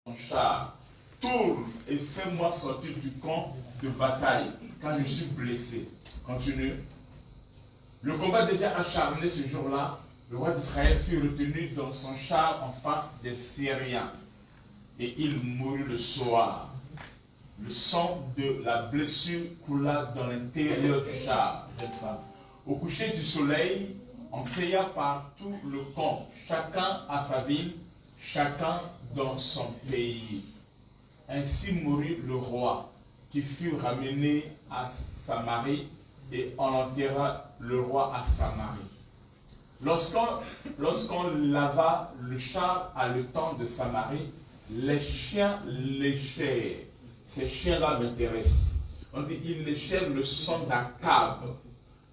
ton char, tourne et fais-moi sortir du camp de bataille, car je suis blessé. Continue. Le combat devient acharné ce jour-là. Le roi d'Israël fut retenu dans son char en face des Syriens. Et il mourut le soir. Le sang de la blessure coula dans l'intérieur du char. J'aime ça. Au coucher du soleil, on cria par tout le camp, chacun à sa ville, chacun dans son pays. Ainsi mourut le roi, qui fut ramené à Samarie, et on enterra le roi à Samarie. Lorsqu'on lava le char à le temps de Samarie, les chiens léchèrent. Ces chiens-là m'intéressent. On dit ils léchèrent le sang d'Akab.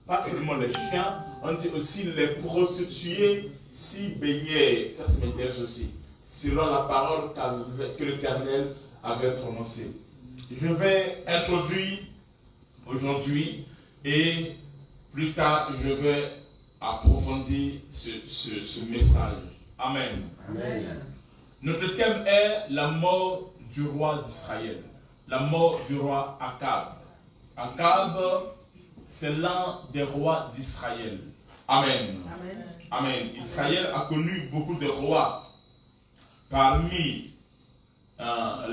Pas seulement les chiens, on dit aussi les prostituées s'y baignaient. Ça m'intéresse aussi. Selon la parole que l'Éternel avait prononcée. Je vais introduire aujourd'hui et plus tard je vais approfondir ce message. Amen. Amen. Notre thème est la mort du roi d'Israël. La mort du roi Akab. Akab, c'est l'un des rois d'Israël. Amen. Amen. Amen. Israël a connu beaucoup de rois. Parmi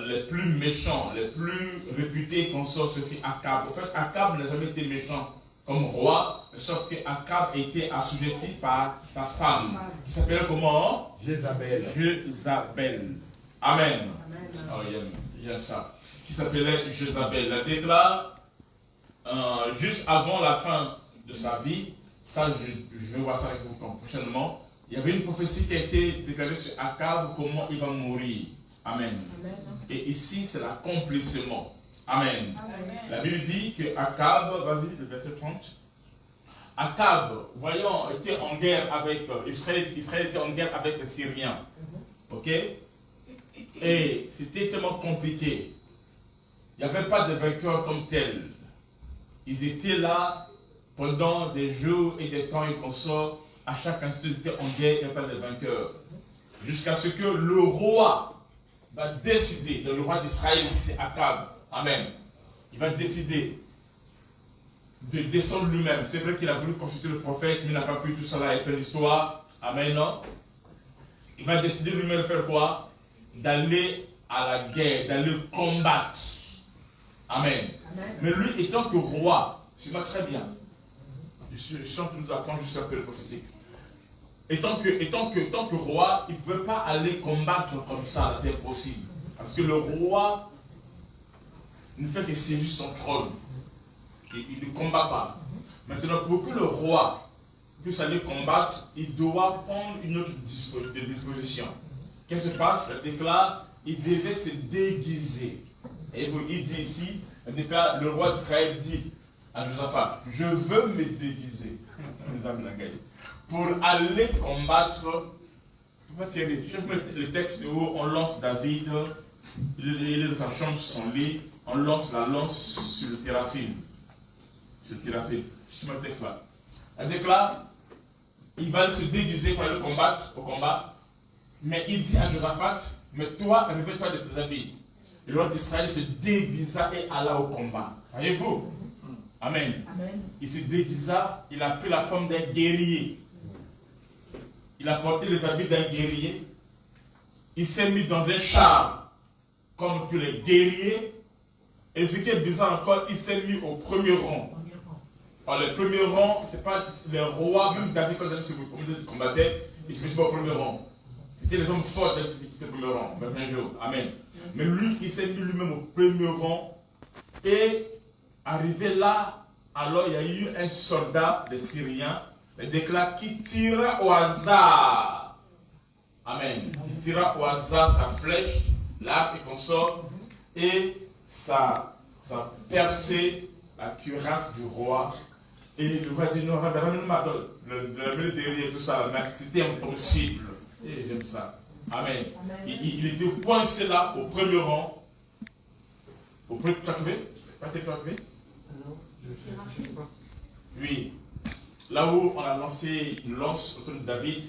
les plus méchants, les plus réputés consorts, ce fut Akab. En fait, Akab n'a jamais été méchant comme roi, sauf que Akab a été assujetti par sa femme, qui s'appelait comment? Jézabel. Jézabel. Amen. Oh, j'aime ça. Qui s'appelait Jézabel. La déclare juste avant la fin de sa vie. Ça, je vais voir ça avec vous prochainement. Il y avait une prophétie qui a été déclarée sur Akab, comment il va mourir. Amen. Amen. Et ici, c'est l'accomplissement. Amen. Amen. La Bible dit que Akab, vas-y, le verset 30. Akab, voyons, était en guerre avec Israël était en guerre avec les Syriens. Ok? Et c'était tellement compliqué. Il n'y avait pas de vainqueur comme tel. Ils étaient là pendant des jours et des temps et consorts. À chaque instant, ils étaient en guerre, il n'y avait pas de vainqueur. Jusqu'à ce que le roi va décider, le roi d'Israël, ici c'est Akab. Amen. Il va décider de descendre lui-même. C'est vrai qu'il a voulu consulter le prophète, mais il n'a pas pu, tout ça là, il fait l'histoire. Amen, non? Il va décider lui-même de faire quoi? D'aller à la guerre, d'aller combattre. Amen. Amen. Mais lui, étant que roi, c'est pas très bien. Je sens que nous apprendre juste un peu le prophétique. Étant que roi, il ne pouvait pas aller combattre comme ça, c'est impossible. Parce que le roi ne fait que saisir son trône. Il ne combat pas. Maintenant, pour que le roi puisse aller combattre, il doit prendre une autre disposition. Qu'est-ce qui se passe? Il déclare, il devait se déguiser. Et il dit ici, il déclare, le roi d'Israël dit à Josaphat, je veux me déguiser. Pour aller combattre, je vais mettre le texte où on lance David, il est dans sa chambre sur son lit, on lance la lance sur le téraphim. Sur le téraphim. Si je mets le texte là. Elle déclare, il va se déguiser pour aller combattre au combat, mais il dit à Josaphat, mais toi, revêt-toi de tes habits. Et le roi d'Israël se déguisa et alla au combat. Voyez-vous? Amen. Amen. Il se déguisa, il a pris la forme d'un guerrier. Il a porté les habits d'un guerrier. Il s'est mis dans un char, comme tous les guerriers. Et ce qui est bizarre encore, il s'est mis au premier rang. Alors, le premier rang, c'est pas les rois, même David, quand il combattait, il se mettait pas au premier rang. C'était les hommes forts qui étaient au premier rang, dans un jour. Amen. Mais lui, il s'est mis lui-même au premier rang. Et arrivé là, alors il y a eu un soldat des Syriens, il déclare qu'il tira au hasard. Amen. Il tira au hasard sa flèche, l'arc et consort, et ça percé la cuirasse du roi. Et le roi dit non, ramène-moi le derrière tout ça, mais c'était impossible. Et j'aime ça. Amen. Il était coincé là, au premier rang. Au premier, tu as trouvé? Pas tu as trouvé? Non, je ne sais pas. Oui. Là où on a lancé une lance autour de David,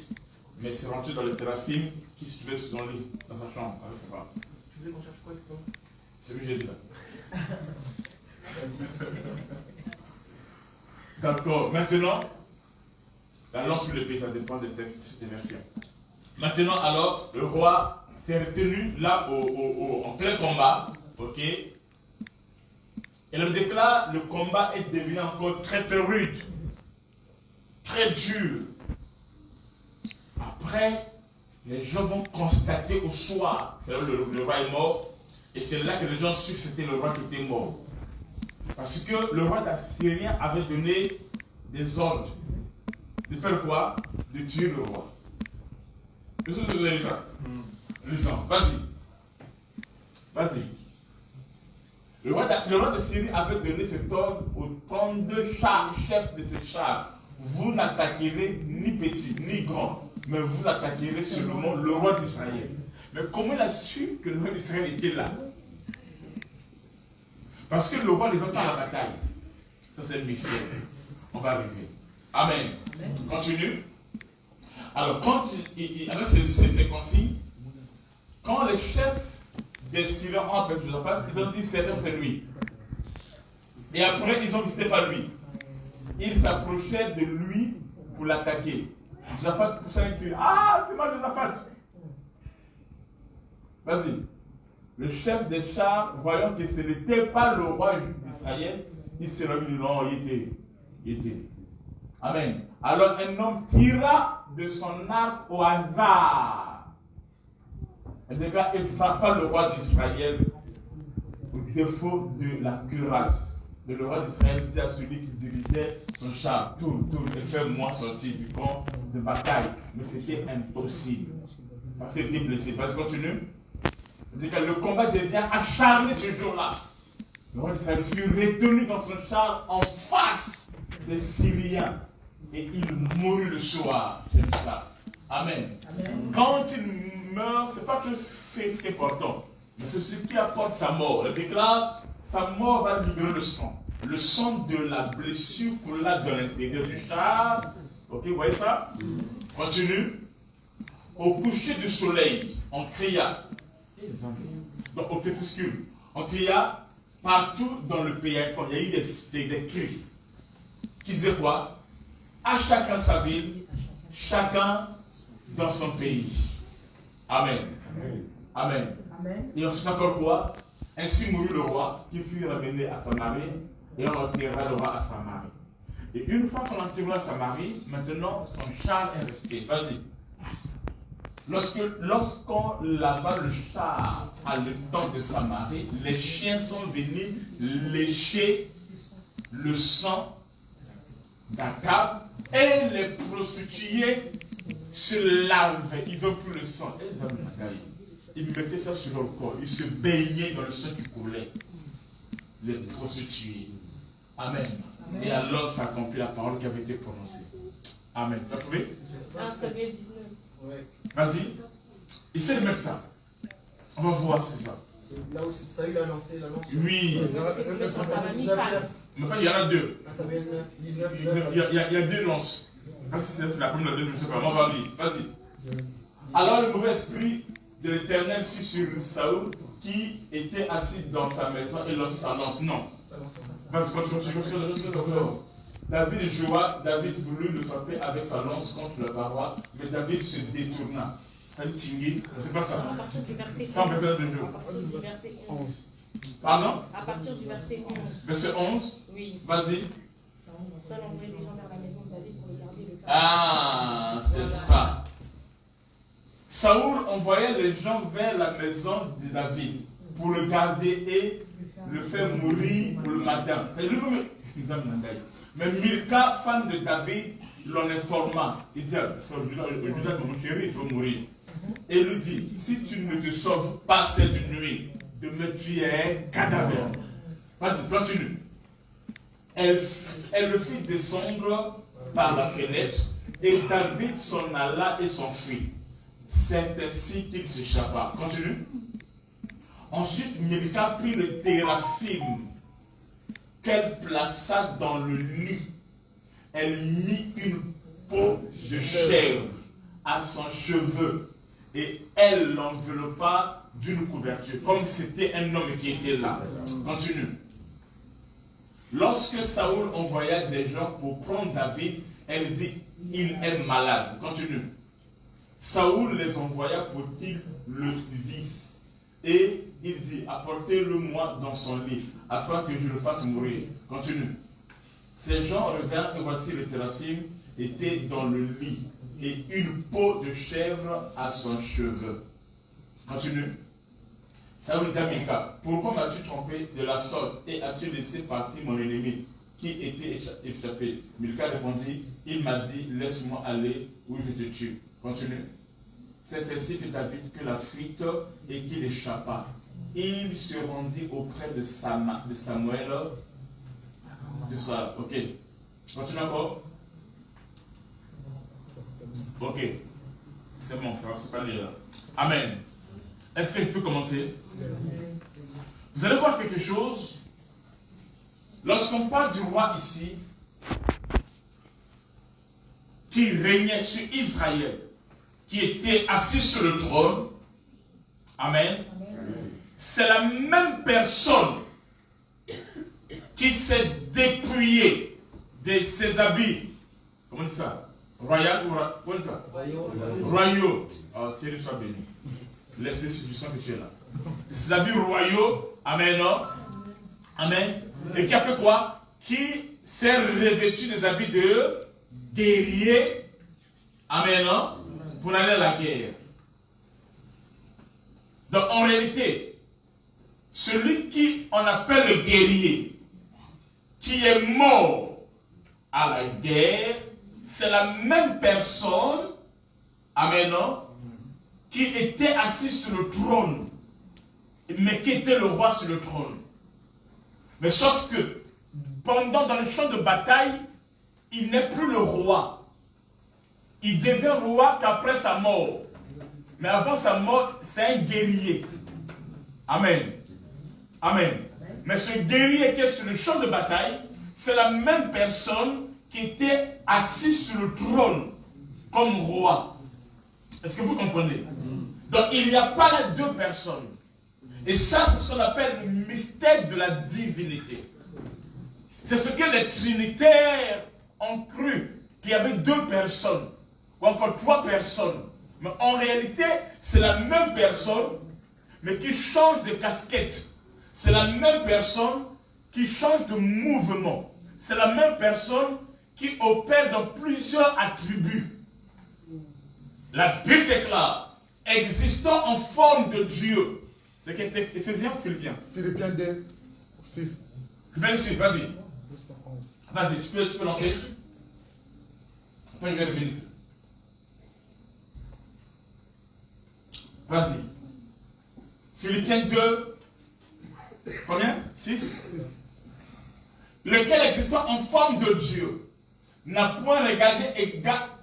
mais c'est rentré dans le téraphim qui se trouvait dans son lit, dans sa chambre, avec sa femme. Dieu qu'on cherche quoi exactement? C'est ce que j'ai dit là. D'accord. Maintenant, la lance pour l'épée, ça dépend des textes, des versions. Maintenant, alors, le roi s'est retenu là en plein combat. Ok. Et l'homme déclare, le combat est devenu encore très très rude. Très dur. Après, les gens vont constater au soir que le roi est mort. Et c'est là que les gens surent que c'était le roi qui était mort. Parce que le roi d'Assyrien avait donné des ordres. De faire quoi? De tuer le roi. Est-ce que vous avez lu ça? Lisons. Vas-y. Vas-y. Le roi de Syrie avait donné cet ordre aux 32 chefs de ces chars. Vous n'attaquerez ni petit ni grand, mais vous attaquerez seulement le roi d'Israël. Mais comment il a su que le roi d'Israël était là? Parce que le roi ne va pas à la bataille. Ça, c'est le mystère. On va arriver. Amen. Continue. Alors, quand avec ces consignes, quand les chefs des Syriens entrent avec Josaphat, ils ont dit c'est lui. Et après, ils ont visité par lui. Ils s'approchaient de lui pour l'attaquer. Josaphat poussa un cri. Ah, c'est moi Josaphat. Vas-y. Le chef des chars, voyant que ce n'était pas le roi d'Israël, il s'est remis. Non, il était. Amen. Alors un homme tira de son arc au hasard. Il frappa le roi d'Israël au défaut de la cuirasse. Et le roi d'Israël dit à celui qui dirigeait son char, tourne et fais-moi sortir du camp de bataille. Mais c'était impossible. Parce qu'il était blessé. Vas-y, continue. Le combat devient acharné ce jour-là. Le roi d'Israël fut retenu dans son char en face des Syriens. Et il mourut le soir. J'aime ça. Amen. Amen. Quand il meurt, ce n'est pas que c'est ce qui est important, mais c'est ce qui apporte sa mort. Il déclare, sa mort va libérer le sang. Le sang de la blessure coula dans l'intérieur du char. Ok, vous voyez ça? Continue. Au coucher du soleil, on cria. Donc, au crépuscule, on cria partout dans le pays. Il y a eu des cris. Qui disaient quoi? À chacun sa ville, chacun dans son pays. Amen. Amen. Amen. Et ensuite encore quoi? Ainsi mourut le roi qui fut ramené à Samarie et on enterra le roi à Samarie. Et une fois qu'on enterra Samarie, maintenant son char est resté. Vas-y. Lorsqu'on lava le char à l'étang de Samarie, les chiens sont venus lécher le sang d'Akab et les prostituées se lavaient. Ils ont pris le sang. Ils mettaient ça sur leur corps. Ils se baignaient dans le sang qui coulait. Les prostituées. Amen. Amen. Et alors s'accomplit la parole qui avait été prononcée. Amen. Tu as trouvé? Samuel 19. Ouais. Vas-y. Essaye de mettre ça. On va voir si c'est ça. Là où Saül a lancé l'annonce. Oui. Mais enfin, il y en a deux. Samuel 19. Il y a deux lances. C'est la première, la deuxième, je ne sais pas. On va lire. Vas-y. Alors le mauvais esprit de l'Éternel fut sur Saül qui était assis dans sa maison et lançait sa lance. Non. Vas-y, continue. David voulut le frapper avec sa lance contre la paroi, mais David se détourna. C'est pas ça. À partir du verset 11. Ça, on va faire deux jours. À partir du verset 11. Pardon? À partir du verset 11. Verset 11? Oui. Vas-y. Saul envoyait des gens vers la maison de David pour le garder. Ah, c'est ça. Saoul envoyait les gens vers la maison de David pour le garder et le faire mourir pour le matin. Mais Milka, femme de David, l'en informa. Il dit, mon chéri, il faut mourir. Et il lui dit, si tu ne te sauves pas cette nuit, demain tu es un cadavre. Vas-y, continue. Elle le fit descendre par la fenêtre et David s'en alla et s'enfuit. C'est ainsi qu'il s'échappa. Continue. Ensuite, Milka prit le téraphim qu'elle plaça dans le lit. Elle mit une peau de chèvre à son cheveu et elle l'enveloppa d'une couverture, comme c'était un homme qui était là. Continue. Lorsque Saoul envoya des gens pour prendre David, elle dit, il est malade. Continue. Saoul les envoya pour qu'ils le vissent. Et il dit, apportez-le-moi dans son lit, afin que je le fasse mourir. Continue. Ces gens revinrent et voici le téraphim était dans le lit et une peau de chèvre à son cheveu. Continue. Saoul dit à Mika, pourquoi m'as-tu trompé de la sorte et as-tu laissé partir mon ennemi qui était échappé? Mika répondit, il m'a dit, laisse-moi aller ou je te tue. Continue. C'est ainsi que David prit la fuite et qu'il échappa. Il se rendit auprès de Samuel. De ça. Ok. Continue encore. Ok. C'est bon, ça va, c'est pas lire. Amen. Est-ce que je peux commencer? Vous allez voir quelque chose. Lorsqu'on parle du roi ici, qui régnait sur Israël, qui était assis sur le trône, amen, c'est la même personne qui s'est dépouillée de ses habits, comment on dit ça? Royal ou comment ça? Royaux. Oh, Thierry soit béni. Laisse-le si tu sens que tu es là. Ses habits royaux, amen, non? Amen. Et qui a fait quoi? Qui s'est revêtu des habits de guerrier, amen, non? Pour aller à la guerre. Donc en réalité, celui qui on appelle le guerrier, qui est mort à la guerre, c'est la même personne, amen, non, qui était assis sur le trône, mais qui était le roi sur le trône. Mais sauf que, dans le champ de bataille, il n'est plus le roi. Il devient roi qu'après sa mort. Mais avant sa mort, c'est un guerrier. Amen. Amen. Mais ce guerrier qui est sur le champ de bataille, c'est la même personne qui était assise sur le trône comme roi. Est-ce que vous comprenez? Donc il n'y a pas les deux personnes. Et ça, c'est ce qu'on appelle le mystère de la divinité. C'est ce que les trinitaires ont cru, qu'il y avait deux personnes, ou encore trois personnes. Mais en réalité, c'est la même personne, mais qui change de casquette. C'est la même personne qui change de mouvement. C'est la même personne qui opère dans plusieurs attributs. La Bible déclare, existant en forme de Dieu. C'est quel texte? Éphésiens ou Philippiens? Philippiens 2, 6. Philippiens 6, vas-y. Vas-y, tu peux lancer. Après, je vais revenir. Vas-y. Philippiens 2. Combien? 6. Lequel existant en forme de Dieu n'a point regardé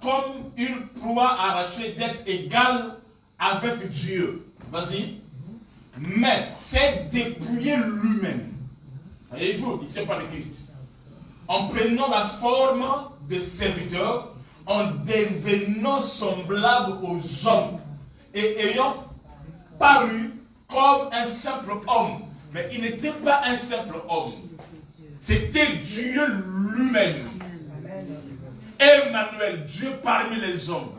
comme une proie arrachée d'être égal avec Dieu. Vas-y. Mais c'est dépouillé lui-même. Voyez-vous, il ne sait pas de Christ. En prenant la forme de serviteur, en devenant semblable aux hommes et ayant paru comme un simple homme. Mais il n'était pas un simple homme. C'était Dieu lui-même. Emmanuel, Dieu parmi les hommes.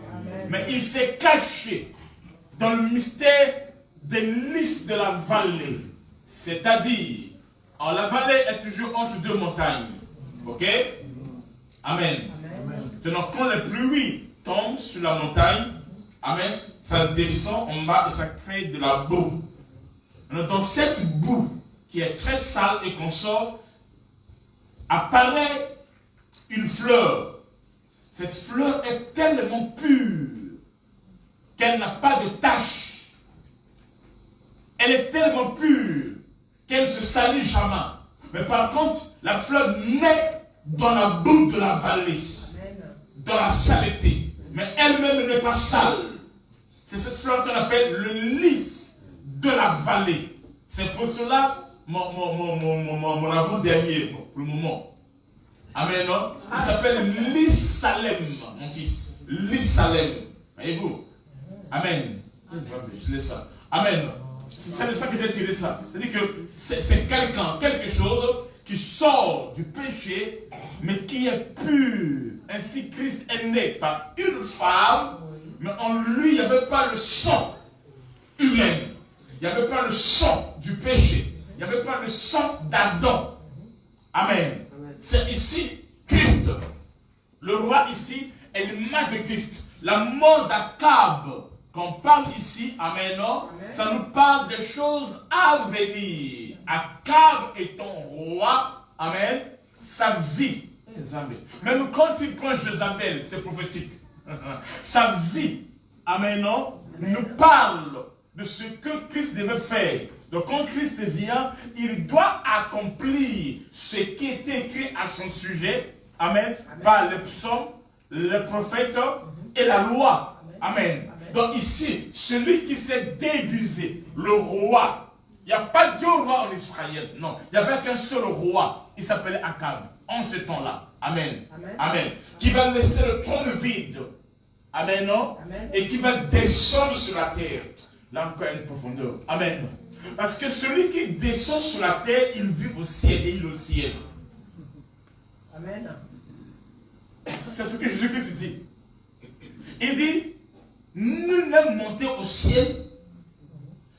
Mais il s'est caché dans le mystère des lys de la vallée. C'est-à-dire, la vallée est toujours entre deux montagnes. Ok? Amen. Maintenant, quand les pluies tombent sur la montagne, amen, ça descend en bas et ça crée de la boue. Dans cette boue qui est très sale et qu'on sort, apparaît une fleur. Cette fleur est tellement pure qu'elle n'a pas de tache. Elle est tellement pure qu'elle ne se salit jamais. Mais par contre, la fleur naît dans la boue de la vallée, dans la saleté. Mais elle-même n'est pas sale. C'est cette fleur qu'on appelle le lys de la vallée. C'est pour cela mon avant-dernier, pour le moment. Amen, non? Il s'appelle Lys Salem, mon fils. Lys Salem. Voyez-vous? Amen. Je laisse ça. Amen. C'est de ça que j'ai tiré ça. C'est-à-dire que c'est quelqu'un, quelque chose qui sort du péché, mais qui est pur. Ainsi, Christ est né par une femme, mais en lui, il n'y avait pas le sang humain. Il n'y avait pas le sang du péché. Il n'y avait pas le sang d'Adam. Amen. C'est ici Christ. Le roi ici est l'image de Christ. La mort d'Akab, qu'on parle ici, amen, non? Ça nous parle des choses à venir. Akab étant roi, amen, sa vie, même quand il prend Jézabel, c'est prophétique. Sa vie, amen, non, nous parle de ce que Christ devait faire. Donc quand Christ vient, il doit accomplir ce qui était écrit à son sujet, amen, par les psaumes, les prophètes et la loi. Amen. Donc ici, celui qui s'est déguisé, le roi, il n'y a pas deux rois en Israël, non. Il n'y avait qu'un seul roi, il s'appelait Akab, en ce temps-là. Amen. Amen. Qui va laisser le trône vide. Amen, non? Et qui va descendre sur la terre. Là encore, une profondeur. Amen. Parce que celui qui descend sur la terre, il vit au ciel et il est au ciel. Amen. C'est ce que Jésus-Christ dit. Il dit, nul n'est monté au ciel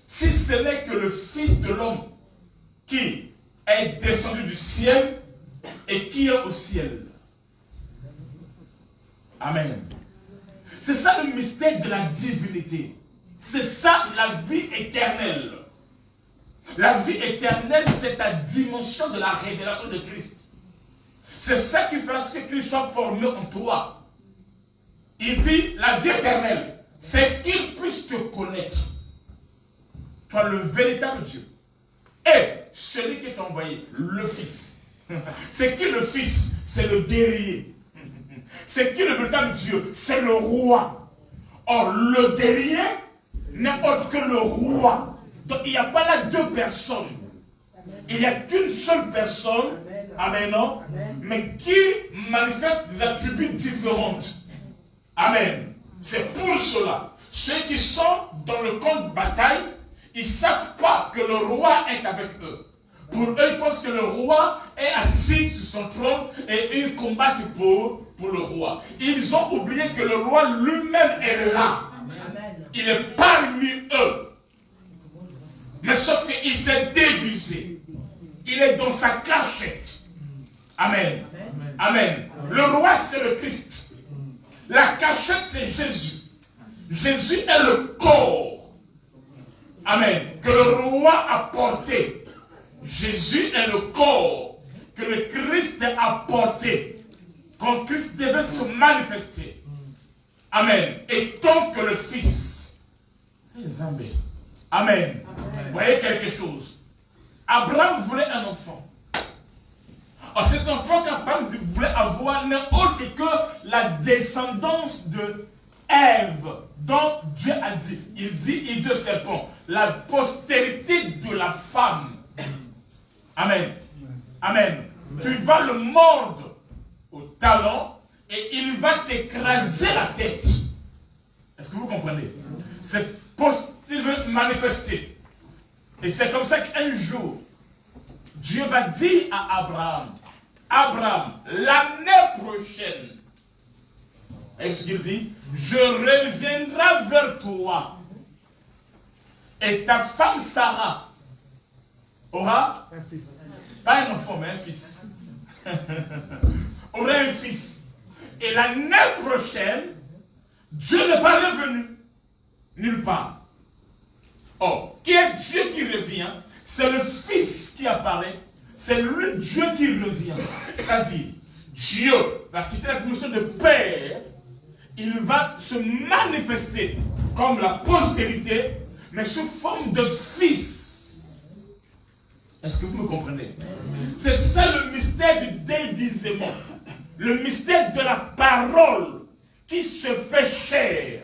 si ce n'est que le Fils de l'homme qui est descendu du ciel et qui est au ciel. Amen. C'est ça le mystère de la divinité. C'est ça la vie éternelle. La vie éternelle, c'est la dimension de la révélation de Christ. C'est ça qui fait que Christ soit formé en toi. Il dit, la vie éternelle, c'est qu'il puisse te connaître. Toi, le véritable Dieu. Et celui qui t'a envoyé, le Fils. C'est qui le Fils? C'est le guerrier. C'est qui le véritable Dieu? C'est le roi. Or, le guerrier n'est autre que le roi. Donc, il n'y a pas là deux personnes. Il n'y a qu'une seule personne. Amen, non? Mais qui manifeste des attributs différents. Amen. C'est pour cela. Ceux qui sont dans le camp de bataille, ils ne savent pas que le roi est avec eux. Pour eux, ils pensent que le roi est assis sur son trône et ils combattent pour le roi. Ils ont oublié que le roi lui-même est là. Il est parmi eux. Mais sauf qu'il s'est déguisé. Il est dans sa cachette. Amen. Amen. Le roi, c'est le Christ. La cachette, c'est Jésus. Jésus est le corps. Amen. Que le roi a porté. Jésus est le corps que le Christ a porté. Quand Christ devait se manifester. Amen. Et tant que le Fils. Amen. Vous voyez quelque chose. Abraham voulait un enfant. Or, cet enfant qu'Abraham voulait avoir n'est autre que la descendance de Ève, dont Dieu a dit. Il dit au serpent, la postérité de la femme. Amen. Amen. Tu vas le mordre au talon et il va t'écraser la tête. Est-ce que vous comprenez? Cette postérité veut se manifester. Et c'est comme ça qu'un jour, Dieu va dire à Abraham, Abraham, l'année prochaine, est-ce qu'il dit, je reviendrai vers toi et ta femme Sarah aura Un fils. pas un enfant mais un fils. Aura un fils. Et l'année prochaine, Dieu n'est pas revenu nulle part. Or, qui est Dieu qui revient? C'est le Fils qui apparaît. C'est le Dieu qui revient. C'est-à-dire, Dieu va quitter la dimension de Père. Il va se manifester comme la postérité, mais sous forme de Fils. Est-ce que vous me comprenez? C'est ça le mystère du déguisement. Le mystère de la parole qui se fait chair.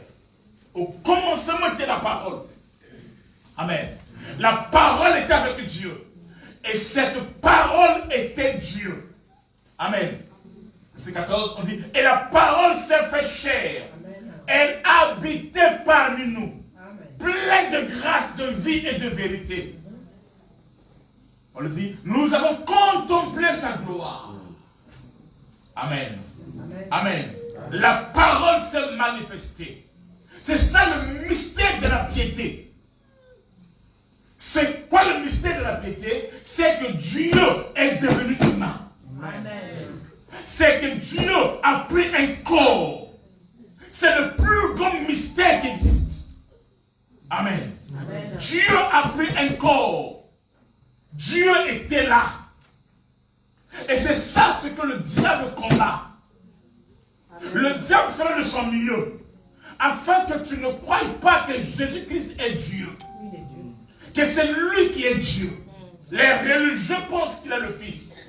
Au commencement était la parole. Amen. La parole était avec Dieu. Et cette parole était Dieu. Amen. Verset 14, on dit, et la parole s'est fait chair. Elle habitait parmi nous. plein de grâce, de vie et de vérité. On le dit, nous avons contemplé sa gloire. Amen. Amen. Amen. La parole s'est manifestée. C'est ça le mystère de la piété. C'est quoi le mystère de la piété? C'est que Dieu est devenu humain. Amen. C'est que Dieu a pris un corps. C'est le plus grand mystère qui existe. Amen. Amen. Dieu a pris un corps. Dieu était là. Et c'est ça ce que le diable combat. Le diable fera de son mieux afin que tu ne croies pas que Jésus-Christ est Dieu. Il est Dieu. Que c'est lui qui est Dieu. Les religieux pensent qu'il est le Fils.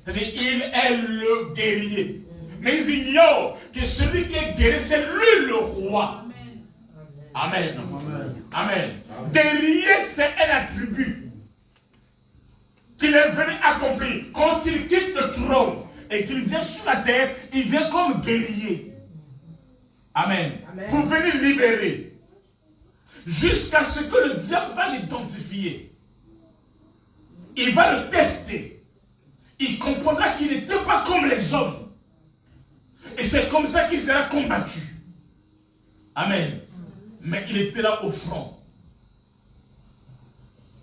C'est-à-dire, il est le guerrier. Mais ils ignorent que celui qui est guerrier, c'est lui le roi. Amen. Amen. Guerrier, c'est un attribut qu'il est venu accomplir. Quand il quitte le trône et qu'il vient sur la terre, il vient comme guerrier. Amen. Amen. Pour venir libérer. Jusqu'à ce que le diable va l'identifier. Il va le tester. Il comprendra qu'il n'était pas comme les hommes. Et c'est comme ça qu'il sera combattu. Amen. Mais il était là au front.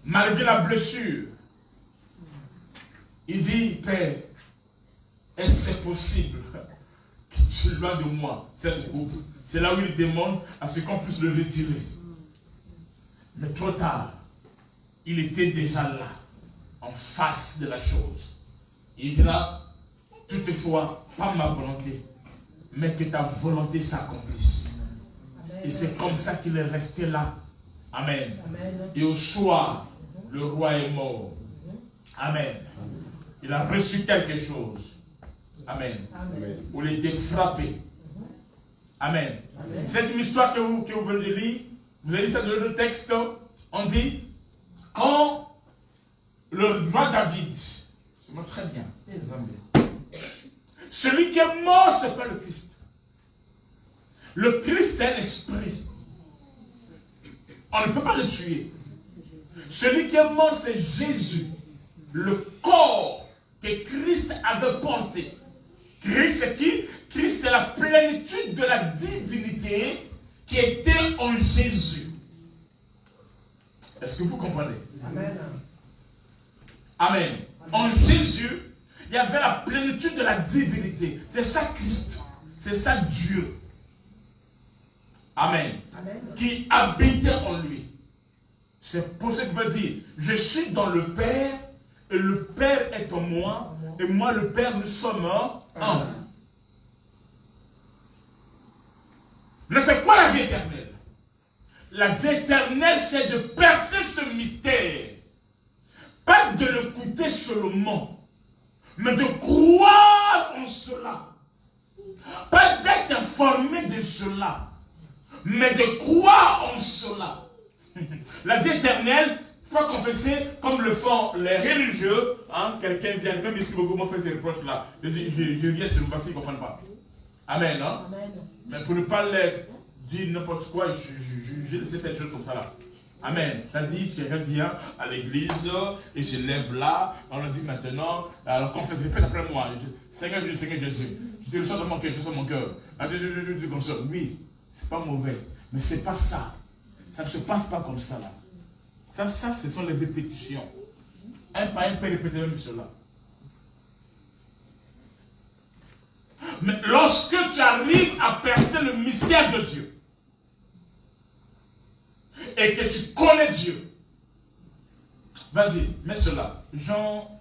Malgré la blessure. Il dit, Père, est-ce possible que tu éloignes de moi cette coupe? C'est là où il demande à ce qu'on puisse le retirer. Mais trop tard, il était déjà là, en face de la chose. Il dit là, toutefois, pas ma volonté, mais que ta volonté s'accomplisse. Et c'est comme ça qu'il est resté là. Amen. Amen. Et au soir, le roi est mort. Amen. Il a reçu quelque chose. Amen. Amen. Où il était frappé. Amen. Amen. C'est une histoire que vous venez de lire. Vous avez lu ça dans le texte. On dit, quand le roi David, je me très bien, les amis, celui qui est mort, ce n'est pas le Christ. Le Christ, c'est l'esprit. On ne peut pas le tuer. Celui qui est mort, c'est Jésus. Le corps que Christ avait porté. Christ, c'est qui? Christ, c'est la plénitude de la divinité qui était en Jésus. Est-ce que vous comprenez? Amen. Amen. En Jésus, il y avait la plénitude de la divinité. C'est ça Christ. C'est ça Dieu. Amen. Amen. Qui habitait en lui. C'est pour ça qu'il veut dire, je suis dans le Père, et le Père est en moi, et moi le Père, nous sommes un. Mais c'est quoi la vie éternelle? La vie éternelle, c'est de percer ce mystère. Pas de l'écouter seulement, mais de croire en cela. Pas d'être informé de cela, mais de croire en cela. La vie éternelle, c'est pas confesser comme le font les religieux. Hein? Quelqu'un vient, même ici, beaucoup m'ont fait ces reproches-là. Je viens sur parce qu'ils ne comprennent pas. Amen. Hein? Amen. Mais pour ne pas leur dire n'importe quoi, j'ai laissé faire des choses comme ça là. Amen. C'est-à-dire, tu reviens à l'église et je lève là. On le dit maintenant. Alors confesse, répète après moi. Seigneur Jésus, Seigneur Jésus. Je te reçois dans mon cœur, je reçois mon cœur. Je comme ça. Oui, c'est pas mauvais. Mais c'est pas ça. Ça ne se passe pas comme ça là. Ça, ce sont les répétitions. Un par un peut répéter même cela. Mais lorsque tu arrives à percer le mystère de Dieu, et que tu connais Dieu, vas-y, mets cela. Jean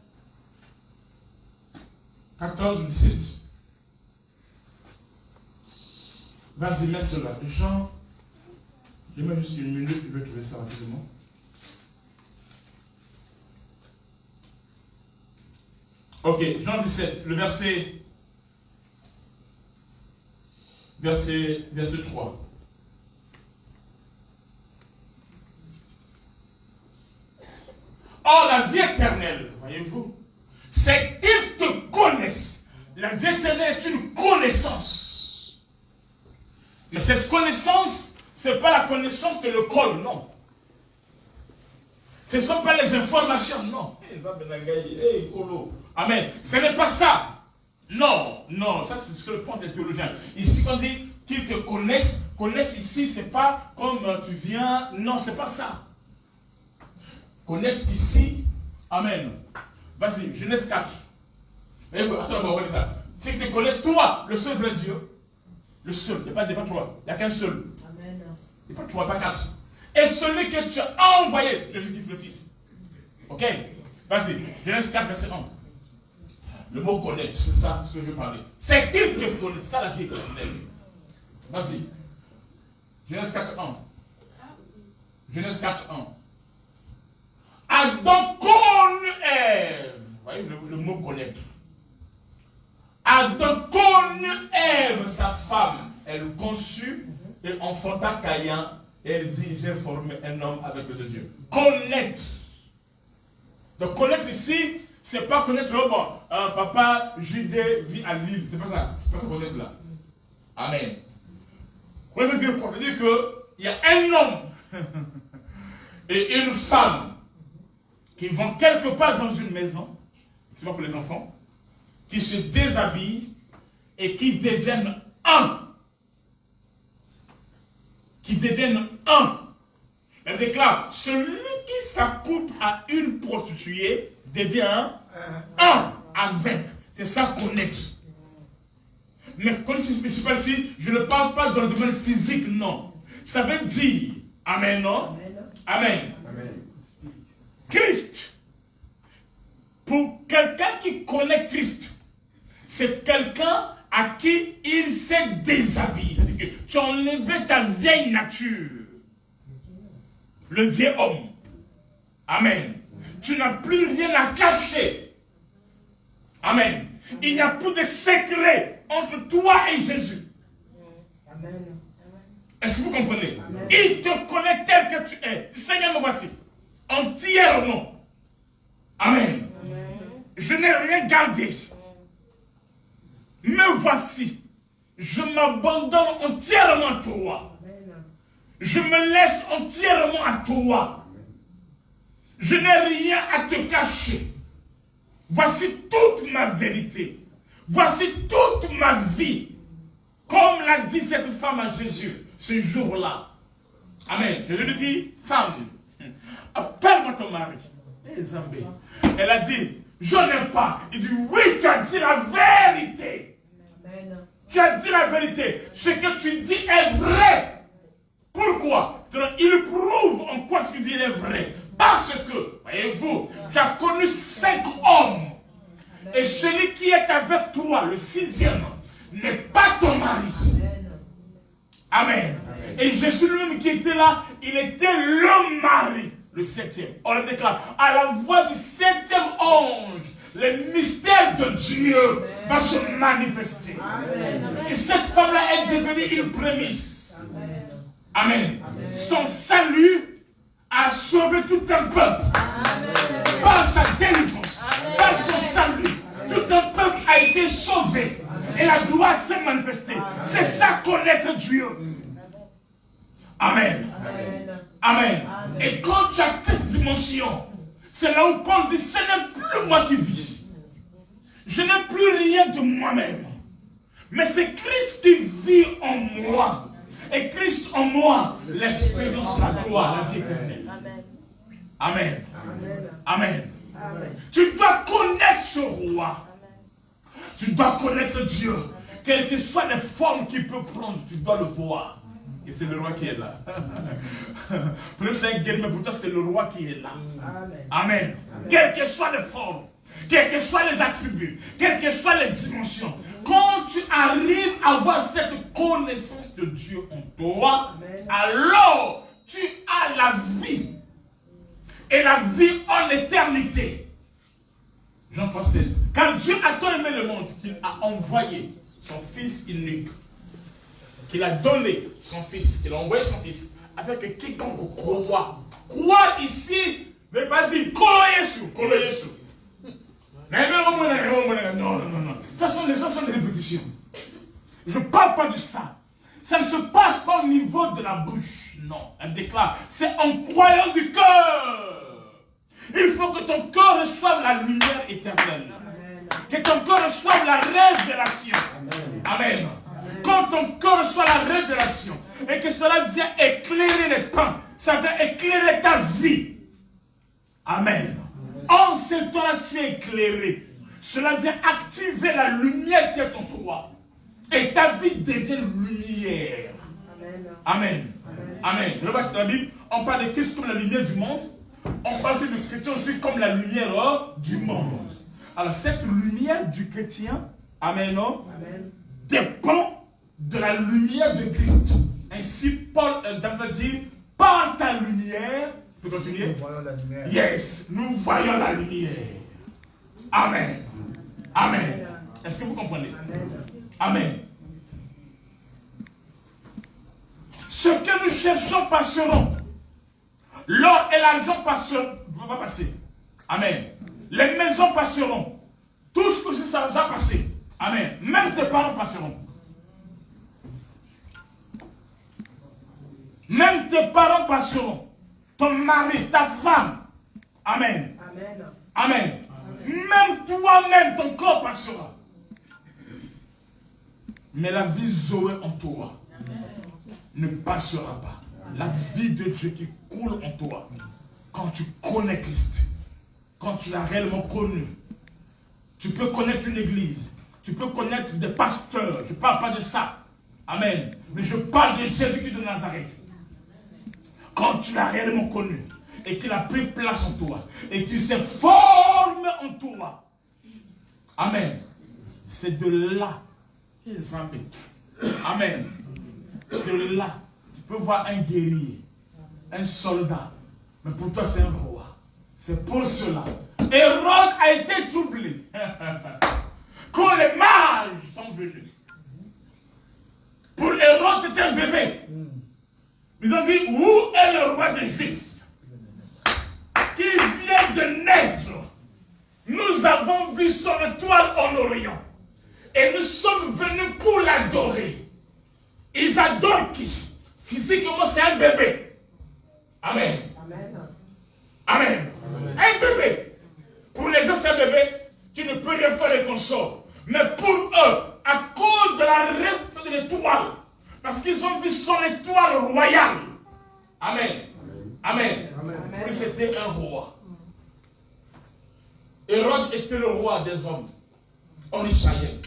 14, 17. Vas-y, mets cela. Jean, je mets juste une minute, je vais trouver ça rapidement. Ok, Jean 17, le verset 3. Or, la vie éternelle, voyez-vous, c'est qu'ils te connaissent. La vie éternelle est une connaissance. Mais cette connaissance Ce n'est pas la connaissance de l'école, non. Ce ne sont pas les informations, non. Amen. Ce n'est pas ça. Non, non, ça c'est ce que pense les théologiens. Ici, quand on dit qu'ils te connaissent ici, c'est pas comme tu viens. Non, c'est pas ça. Connaître ici, amen. Vas-y, Genèse 4. Attends, on va voir ça. C'est qu'ils te connaissent, toi, le seul vrai Dieu. Le seul, il n'y a pas trois, il n'y a qu'un seul. Amen. Il n'y a pas trois, pas quatre. Et celui que tu as envoyé, Jésus-Christ le Fils. Ok? Vas-y, Genèse 4, verset 1. Le mot connaître, c'est ça ce que je parlais. C'est qu'il te connaît, c'est ça la vie éternelle. Vas-y. Genèse 4, 1. Genèse 4, 1. Adam connu Ève. Vous voyez le mot connaître. Adam connu Ève, sa femme. Elle conçut et enfanta Caïn. Et elle dit, j'ai formé un homme avec le de Dieu. Connaître. Donc connaître ici, c'est pas connaître, papa Judée vit à Lille. C'est pas ça. C'est pas ça connaître là. Amen. Vous veut dire quoi? Ça veut dire qu'il y a un homme et une femme qui vont quelque part dans une maison, c'est pas pour les enfants, qui se déshabillent et qui deviennent un. Qui deviennent un. Elle déclare, celui qui s'accouple à une prostituée devient un avec. C'est ça connaître. Mais quand je parle ici, je ne parle pas dans le domaine physique, non. Ça veut dire, amen, non? Amen. Amen. Christ, pour quelqu'un qui connaît Christ, c'est quelqu'un à qui il s'est déshabillé. Tu as enlevé ta vieille nature. Le vieux homme. Amen. Tu n'as plus rien à cacher. Amen. Il n'y a plus de secret entre toi et Jésus. Amen. Est-ce que vous comprenez? Amen. Il te connaît tel que tu es. Seigneur, me voici. Entièrement. Amen. Amen. Je n'ai rien gardé. Me voici. Je m'abandonne entièrement à toi. Je me laisse entièrement à toi. Je n'ai rien à te cacher. Voici toute ma vérité. Voici toute ma vie. Comme l'a dit cette femme à Jésus ce jour-là. Amen. Jésus lui dit, femme, appelle-moi ton mari. Et Zambé. Elle a dit, je n'aime pas. Il dit, oui, tu as dit la vérité. Amen. Tu as dit la vérité. Ce que tu dis est vrai. Pourquoi? Il prouve en quoi ce que tu dis est vrai. Parce que, voyez-vous, tu as connu 5 hommes. Et celui qui est avec toi, le 6e, n'est pas ton mari. Amen. Et Jésus lui-même qui était là, il était le mari, le 7e. On le déclare, à la voix du 7e ange, le mystère de Dieu va se manifester. Amen. Et cette femme-là est devenue une prémisse. Amen. Amen. Son salut a sauvé tout un peuple. Amen. Par sa délivrance, amen, par son salut, amen, tout un peuple a été sauvé. Amen. Et la gloire s'est manifestée. C'est ça connaître Dieu. Amen. Amen. Amen. Amen. Et quand tu as cette dimension, c'est là où Paul dit, ce n'est plus moi qui vis. Je n'ai plus rien de moi-même. Mais c'est Christ qui vit en moi. Et Christ en moi, l'expérience de la gloire, la vie éternelle. Amen. Amen. Amen. Amen. Amen. Tu dois connaître ce roi. Amen. Tu dois connaître Dieu. Amen. Quelles que soient les formes qu'il peut prendre, tu dois le voir. Et c'est le roi qui est là. Pour c'est un guerrier, mais pourtant c'est le roi qui est là. Amen. Amen. Amen. Quelles que soient les formes, quels que soient les attributs, quelles que soient les dimensions, quand tu arrives à avoir cette connaissance de Dieu en toi, amen, alors tu as la vie. Et la vie en éternité. Jean 3,16. Car Dieu a tant aimé le monde qu'il a envoyé son Fils unique. Qu'il a donné son Fils. Qu'il a envoyé son Fils. Afin que quiconque croit. Croit ici, ne veut pas dire Kolo Yesu. Non. Ça sont des répétitions. Je ne parle pas de ça. Ça ne se passe pas au niveau de la bouche. Non, elle déclare, c'est en croyant du cœur. Il faut que ton cœur reçoive la lumière éternelle. Amen. Que ton cœur reçoive la révélation. Amen. Amen. Quand ton cœur reçoit la révélation et que cela vient éclairer les pains, ça vient éclairer ta vie. Amen. En ce temps-là, tu es éclairé. Cela vient activer la lumière qui est en toi. Et ta vie devient lumière. Amen. Amen. Amen. Je vois que dans la Bible, on parle de Christ comme la lumière du monde. On parle de chrétien aussi comme la lumière du monde. Alors cette lumière du chrétien, amen, amen, dépend de la lumière de Christ. Ainsi, Paul David dit, par ta lumière, tu peux continuer? Nous voyons la lumière. Yes, nous voyons la lumière. Amen. Amen. Est-ce que vous comprenez? Amen. Ce que nous cherchons passeront. L'or et l'argent va passer. Amen. Les maisons passeront. Tout ce que ça va passer. Amen. Même tes parents passeront. Même tes parents passeront. Ton mari, ta femme. Amen. Amen. Amen. Même toi-même, ton corps passera. Mais la vie Zoé en toi ne passera pas. La vie de Dieu qui coule en toi, quand tu connais Christ, quand tu l'as réellement connu, tu peux connaître une église, tu peux connaître des pasteurs, je ne parle pas de ça, amen, mais je parle de Jésus-Christ de Nazareth. Quand tu l'as réellement connu, et qu'il a pris place en toi, et qu'il s'est formé en toi, amen, c'est de là, amen, de là, tu peux voir un guerrier, un soldat, mais pour toi c'est un roi. C'est pour cela. Hérode a été troublé. Quand les mages sont venus. Pour Hérode c'était un bébé. Ils ont dit, où est le roi des Juifs qui vient de naître? Nous avons vu son étoile en Orient. Et nous sommes venus pour l'adorer. Ils adorent qui? Physiquement, c'est un bébé. Amen. Amen. Amen. Amen. Un bébé. Pour les gens, c'est un bébé. Tu ne peux rien faire de ton sort. Mais pour eux, à cause de la réponse de l'étoile, parce qu'ils ont vu son étoile royale. Amen. Amen. Amen. Pour eux, c'était un roi. Hérode était le roi des hommes en Israël.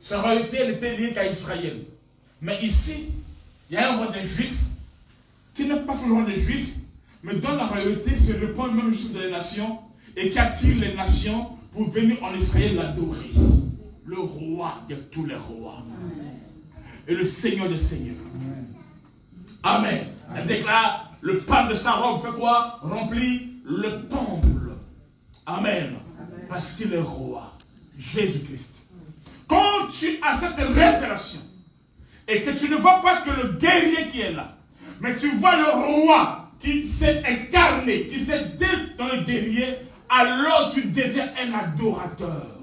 Sa royauté, elle était liée qu'à Israël. Mais ici, il y a un roi des Juifs qui n'est pas seulement le roi des Juifs, mais dont la royauté se répand même sur les nations et qui attire les nations pour venir en Israël l'adorer. Le roi de tous les rois. Et le Seigneur des seigneurs. Amen. Elle déclare, le pan de sa robe fait quoi? Remplit le temple. Amen. Parce qu'il est roi. Jésus-Christ. Quand tu as cette révélation, et que tu ne vois pas que le guerrier qui est là, mais tu vois le roi qui s'est incarné, qui s'est dit dans le guerrier, alors tu deviens un adorateur.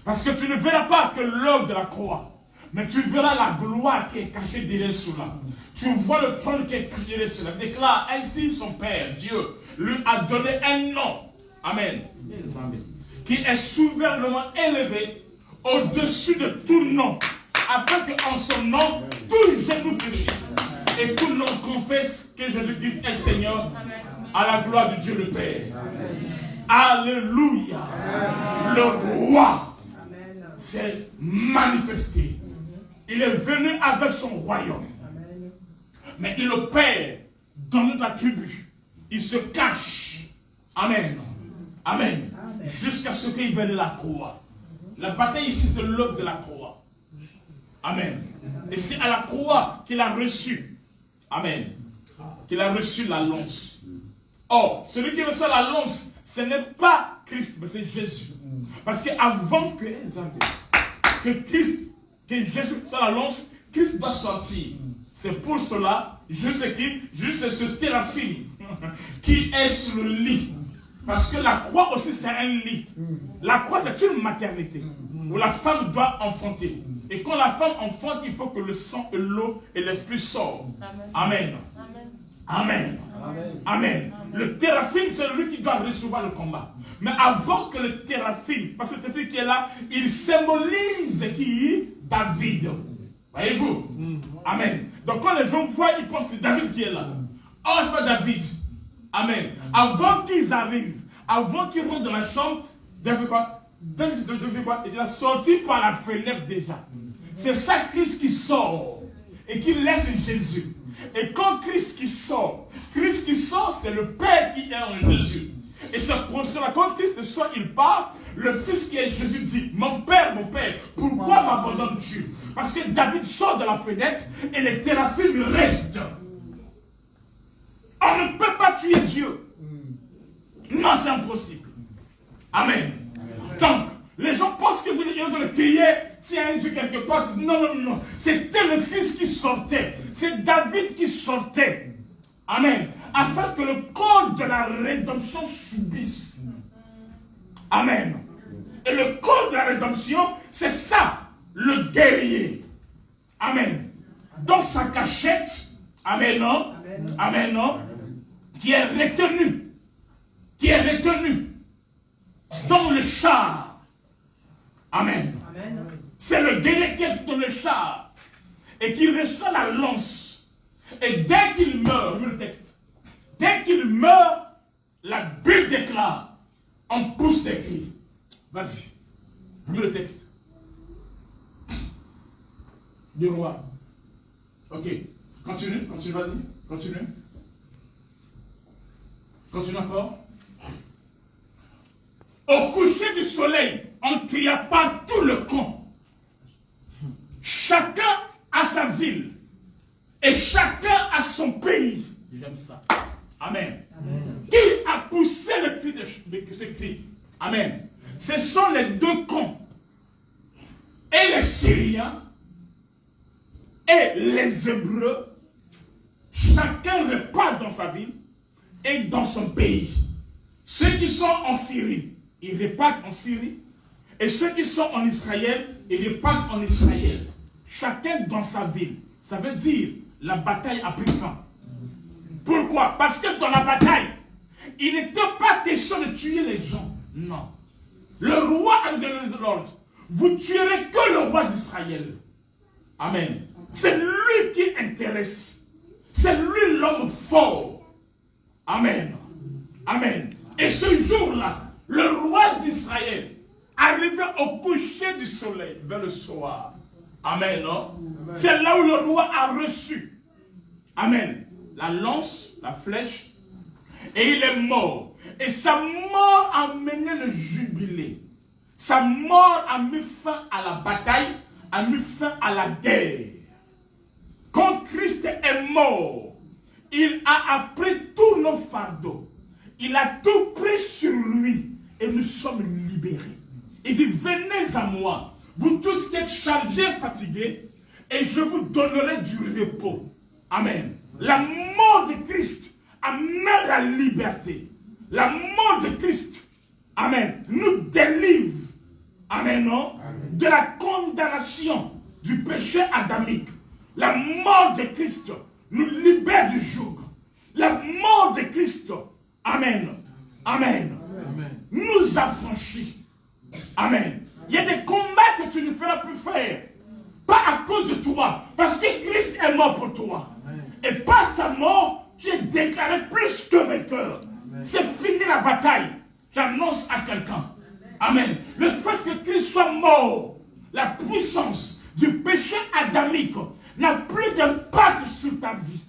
Parce que tu ne verras pas que l'œuvre de la croix, mais tu verras la gloire qui est cachée derrière cela. Tu vois le trône qui est caché derrière cela. Déclare ainsi son Père, Dieu, lui a donné un nom. Amen. Qui est souverainement élevé au-dessus de tout nom. Afin qu'en son nom, tout genou fléchisse et tout nom confesse que Jésus-Christ est Seigneur. Amen. À la gloire de Dieu le Père. Amen. Alléluia. Amen. Le roi s'est manifesté. Il est venu avec son royaume. Amen. Mais il opère dans notre tribu. Il se cache. Amen. Amen. Amen. Jusqu'à ce qu'il vienne de la croix. La bataille ici, c'est l'œuvre de la croix. Amen. Et c'est à la croix qu'il a reçu. Amen. Qu'il a reçu la lance. Or, celui qui reçoit la lance, ce n'est pas Christ, mais c'est Jésus. Parce qu'avant que Jésus soit la lance, Christ doit sortir. C'est pour cela, juste ce téraphim qui est sur le lit. Parce que la croix aussi, c'est un lit. La croix, c'est une maternité où la femme doit enfanter. Et quand la femme enfante, il faut que le sang et l'eau et l'esprit sortent. Amen. Amen. Amen. Le téraphim, c'est lui qui doit recevoir le combat. Mais avant que le téraphim, parce que le téraphim qui est là, il symbolise qui? David. Voyez-vous? Amen. Donc quand les gens voient, ils pensent que c'est David qui est là. Oh, c'est pas David. Amen. Avant qu'ils arrivent, avant qu'ils rentrent dans la chambre, David quoi? David quoi? Il a sorti par la fenêtre déjà. C'est ça Christ qui sort et qui laisse Jésus. Et quand Christ qui sort, c'est le Père qui est en Jésus. Et c'est pour cela, quand Christ sort, il part, le Fils qui est Jésus dit, mon Père, pourquoi m'abandonnes-tu? Parce que David sort de la fenêtre et les téraphim restent. On ne peut pas tuer Dieu. Non, c'est impossible. Amen. Donc, les gens pensent que vous le crier, s'il y a un Dieu quelque part. Non. C'était le Christ qui sortait. C'est David qui sortait. Amen. Afin que le code de la rédemption subisse. Amen. Et le code de la rédemption, c'est ça, le guerrier. Amen. Dans sa cachette, amen, non? Amen, non? Qui est retenu. Dans le char. Amen. C'est le guerrier qui est dans le char et qui reçoit la lance. Et dès qu'il meurt, le texte, dès qu'il meurt, la Bible déclare, on pousse des cris. Vas-y, remets le texte. Du roi. Ok, continue, vas-y, continue. Continue encore. Au coucher du soleil, on cria par tout le camp. Chacun a sa ville et chacun a son pays. J'aime ça. Amen. Qui a poussé le cri de ce cri? Amen. Ce sont les deux camps. Et les Syriens et les Hébreux. Chacun repart dans sa ville et dans son pays. Ceux qui sont en Syrie, ils repartent en Syrie. Et ceux qui sont en Israël, ils repartent en Israël. Chacun dans sa ville. Ça veut dire, la bataille a pris fin. Pourquoi? Parce que dans la bataille, il n'était pas question de tuer les gens. Non. Le roi a donné l'ordre. Vous tuerez que le roi d'Israël. Amen. C'est lui qui intéresse. C'est lui l'homme fort. Amen. Amen. Et ce jour-là, le roi d'Israël arrivait au coucher du soleil, vers le soir. Amen, non? C'est là où le roi a reçu. Amen. La lance, la flèche, et il est mort. Et sa mort a mené le jubilé. Sa mort a mis fin à la bataille, a mis fin à la guerre. Quand Christ est mort, il a appris tous nos fardeaux. Il a tout pris sur lui et nous sommes libérés. Il dit, venez à moi, vous tous qui êtes chargés, fatigués, et je vous donnerai du repos. Amen. La mort de Christ amène la liberté. La mort de Christ, amen, nous délivre, amen, non, de la condamnation du péché adamique. La mort de Christ nous libère du joug. La mort de Christ, amen, amen, nous affranchit. Amen. Il y a des combats que tu ne feras plus faire. Pas à cause de toi. Parce que Christ est mort pour toi. Et par sa mort, tu es déclaré plus que vainqueur. C'est fini la bataille. J'annonce à quelqu'un. Amen. Le fait que Christ soit mort, la puissance du péché adamique n'a plus d'impact sur ta vie.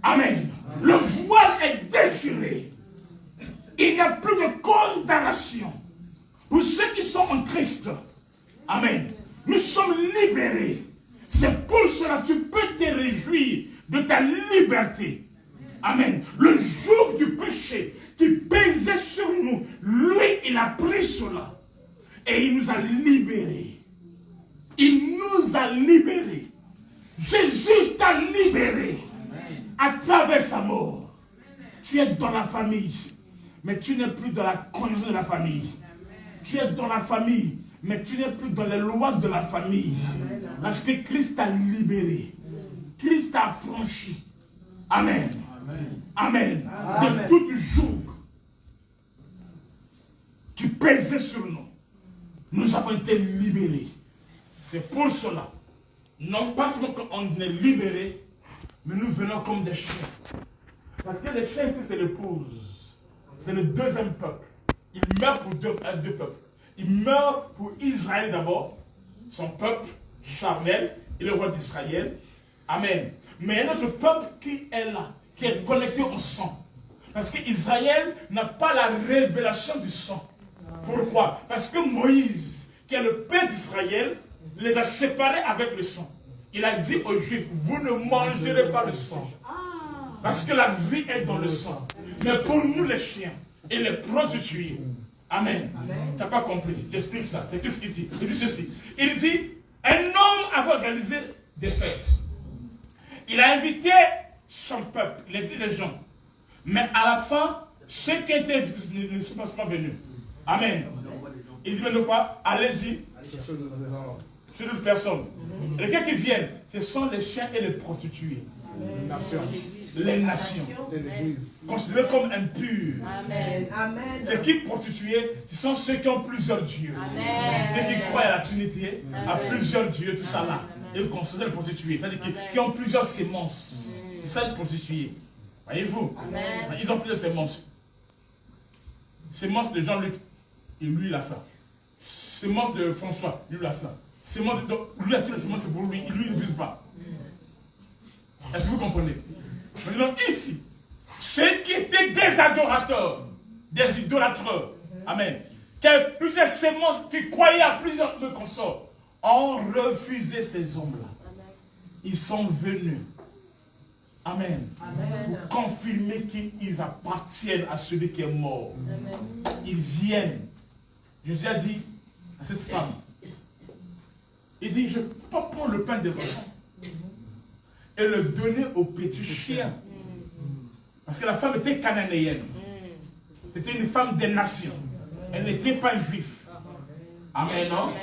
Amen. Le voile est déchiré. Il n'y a plus de condamnation. Pour ceux qui sont en Christ, amen, nous sommes libérés. C'est pour cela que tu peux te réjouir de ta liberté. Amen. Le joug du péché qui pesait sur nous, lui, il a pris cela. Et il nous a libérés. Il nous a libérés. Jésus t'a libéré à travers sa mort. Tu es dans la famille, mais tu n'es plus dans la connaissance de la famille. Tu es dans la famille, Mais tu n'es plus dans les lois de la famille. Parce que Christ t'a libéré. Christ t'a affranchi. Amen. Amen. De toute joug qui pesait sur nous, nous avons été libérés. C'est pour cela, non pas seulement qu'on est libérés, mais nous venons comme des chiens. Parce que les chiens ici, c'est l'épouse. C'est le deuxième peuple. Il meurt pour deux peuples. Il meurt pour Israël d'abord, son peuple charnel, et le roi d'Israël. Amen. Mais il y a notre peuple qui est là, qui est connecté au sang. Parce qu'Israël n'a pas la révélation du sang. Pourquoi? Parce que Moïse, qui est le père d'Israël, les a séparés avec le sang. Il a dit aux Juifs, vous ne mangerez pas le sang. Parce que la vie est dans le sang. Mais pour nous les chiens et les prostituées, amen. Tu n'as pas compris, j'explique ça. C'est tout ce qu'il dit. Il dit ceci. Il dit, un homme avait organisé des fêtes. Il a invité son peuple, il a invité les gens. Mais à la fin, ceux qui étaient invités ne sont pas venus. Amen. Il dit maintenant quoi? Allez-y. Chez d'autres personnes. Et les gens qui viennent, ce sont les chiens et les prostituées. Les nations. Considérés comme impurs. Ceux qui prostitués, ce sont ceux qui ont plusieurs dieux. Ceux qui croient à la Trinité, à plusieurs dieux, tout ça là. Ils considèrent les prostituées. C'est-à-dire qui ont plusieurs sémences. C'est ça les prostituées. Voyez-vous? Ils ont plusieurs sémences. Sémences de Jean-Luc, et lui il a ça. Sémences de François, lui il a ça. Sémences de... Lui a toutes les sémences, c'est pour lui. Lui il ne vise pas. Est-ce que vous comprenez? Maintenant ici, ceux qui étaient des adorateurs, des idolâtreurs, amen, qui avaient plusieurs sémences, qui croyaient à plusieurs de consorts, ont refusé ces hommes-là. Ils sont venus. Amen. Pour confirmer qu'ils appartiennent à celui qui est mort. Ils viennent. Jésus a dit à cette femme, il dit, je ne peux pas prendre le pain des enfants et le donner aux petits chiens. Parce que la femme était cananéenne. C'était une femme des nations. Elle n'était pas juive. Amen, non?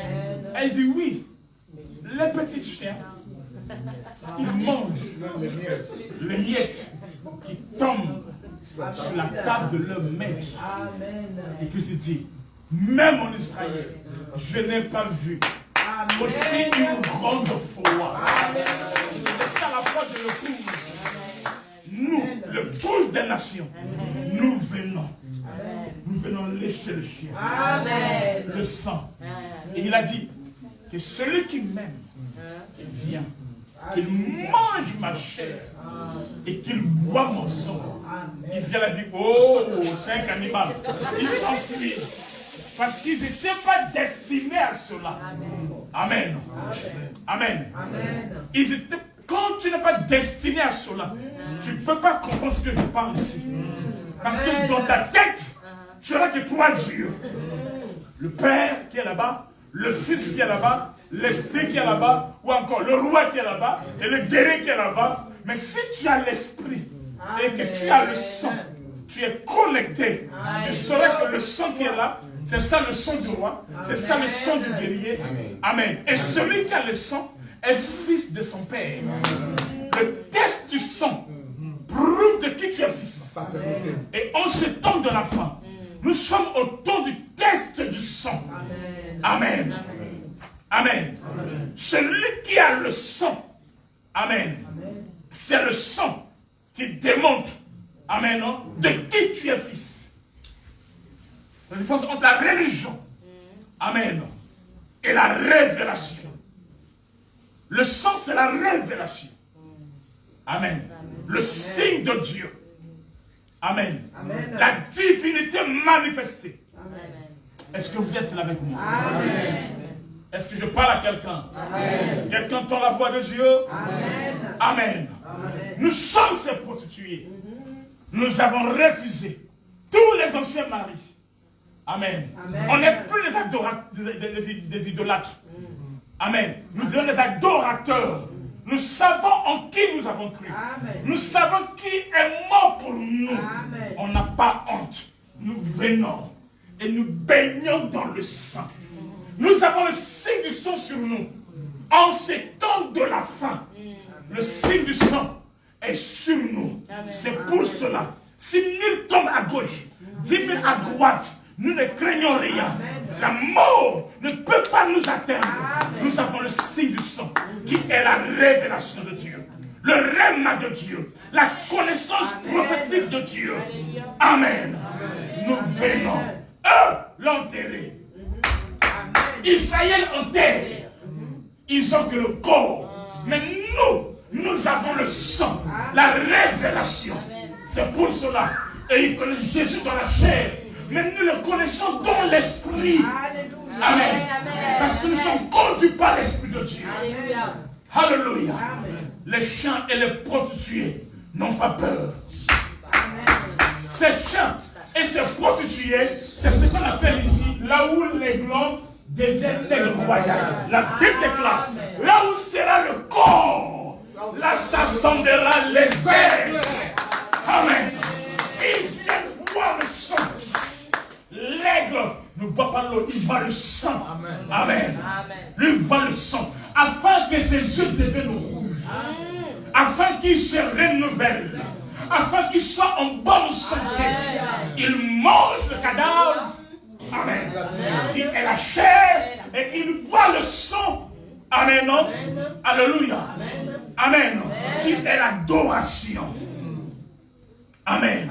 Elle dit oui. Les petits chiens, ils mangent les miettes qui tombent sur la table de leur maître. Et Christ dit, même en Israël, je n'ai pas vu aussi une grande foi. C'est à la foi de l'épouse. Nous, l'épouse des nations, nous venons lécher le chien, le sang. Et il a dit que celui qui m'aime, il vient, qu'il mange ma chair et qu'il boit mon sang. Israël a dit, oh, c'est un cannibale. Ils s'enfuient. Parce qu'ils n'étaient pas destinés à cela. Amen. Amen. Ils étaient, quand tu n'es pas destiné à cela, tu ne peux pas comprendre ce que je parle ici. Parce que dans ta tête, tu n'auras que trois dieux. Le Père qui est là-bas, le Fils qui est là-bas, l'Esprit qui est là-bas, ou encore le Roi qui est là-bas, et le guerrier qui est là-bas. Mais si tu as l'Esprit et que tu as le sang, tu es connecté, tu sauras que le sang qui est là, c'est ça le sang du roi, c'est ça le sang du guerrier. Amen. Et celui qui a le sang est fils de son père. Le test du sang prouve de qui tu es fils. Et en ce temps de la fin, nous sommes au temps du test du sang. Amen. Amen. Celui qui a le sang, amen, c'est le sang qui démontre, amen, de qui tu es fils. La différence entre la religion, amen, et la révélation. Le sang, c'est la révélation. Amen. Le signe de Dieu. Amen. La divinité manifestée. Est-ce que vous êtes là avec moi? Amen. Est-ce que je parle à quelqu'un? Quelqu'un entend la voix de Dieu? Amen. Amen. Nous sommes ces prostituées. Nous avons refusé tous les anciens maris. Amen. On n'est plus les adorateurs, des idolâtres. Amen. Nous disons les adorateurs. Nous savons en qui nous avons cru. Nous savons qui est mort pour nous. On n'a pas honte. Nous venons et nous baignons dans le sang. Nous avons le signe du sang sur nous. En ces temps de la fin, le signe du sang est sur nous. C'est pour cela. Si 1000 tombent à gauche, 10 000 à droite, nous ne craignons rien. La mort ne peut pas nous atteindre. Nous avons le signe du sang qui est la révélation de Dieu. Le règne de Dieu. La connaissance prophétique de Dieu. Amen. Nous venons. Eux l'enterrer. Israël enterre. Ils ont que le corps. Mais nous avons le sang. La révélation. C'est pour cela. Et ils connaissent Jésus dans la chair. Mais nous le connaissons dans l'esprit. Amen. Parce que nous sommes conduits par l'esprit de Dieu. Alléluia. Les chiens et les prostituées n'ont pas peur. Ces chiens et ces prostituées, c'est ce qu'on appelle ici, là où les globes deviennent nègres royales. La Bible déclare, là où sera le corps, là s'assemblera les ailes. Amen. Ils viennent boire le sang. L'aigle ne boit pas l'eau, il boit le sang. Amen. Lui boit le sang. Afin que ses yeux deviennent rouges. Afin qu'il se renouvelle. Afin qu'il soit en bonne santé. Il mange le cadavre. Amen. Qui est la chair. Et il boit le sang. Amen. Alléluia. Amen. Qui est l'adoration. Amen.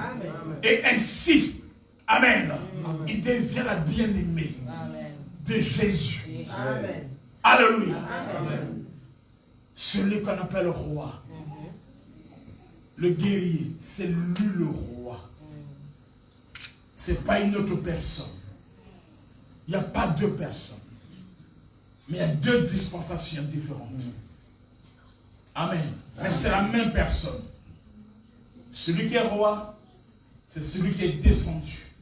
Et ainsi, amen, il devient la bien-aimée de Jésus. Amen. Alléluia. Amen. Celui qu'on appelle le roi, le guerrier, c'est lui le roi. Ce n'est pas une autre personne. Il n'y a pas deux personnes. Mais il y a deux dispensations différentes. Amen. Mais c'est la même personne. Celui qui est roi, c'est celui qui est descendu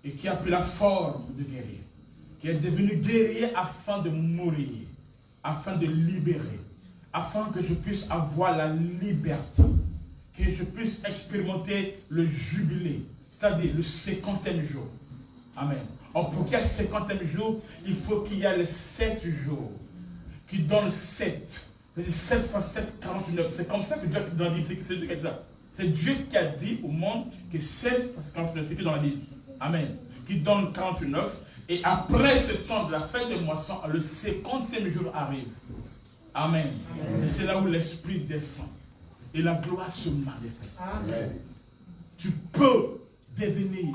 et qui a pris la forme de guerrier, qui est devenu guerrier afin de mourir, afin de libérer, afin que je puisse avoir la liberté, que je puisse expérimenter le jubilé, c'est-à-dire le 50e jour. Amen. Or, pour qu'il y ait le 50e jour, il faut qu'il y ait les 7 jours qui donnent 7. C'est-à-dire 7 fois 7, 49. C'est comme ça que Dieu dans la Bible, c'est ça. C'est Dieu qui a dit au monde que 7 fois 49, c'est écrit dans la Bible. Amen. Qui donne 49. Et après ce temps de la fête de moisson, le 50e jour arrive. Amen. Amen. Et c'est là où l'Esprit descend. Et la gloire se manifeste. Amen. Tu peux devenir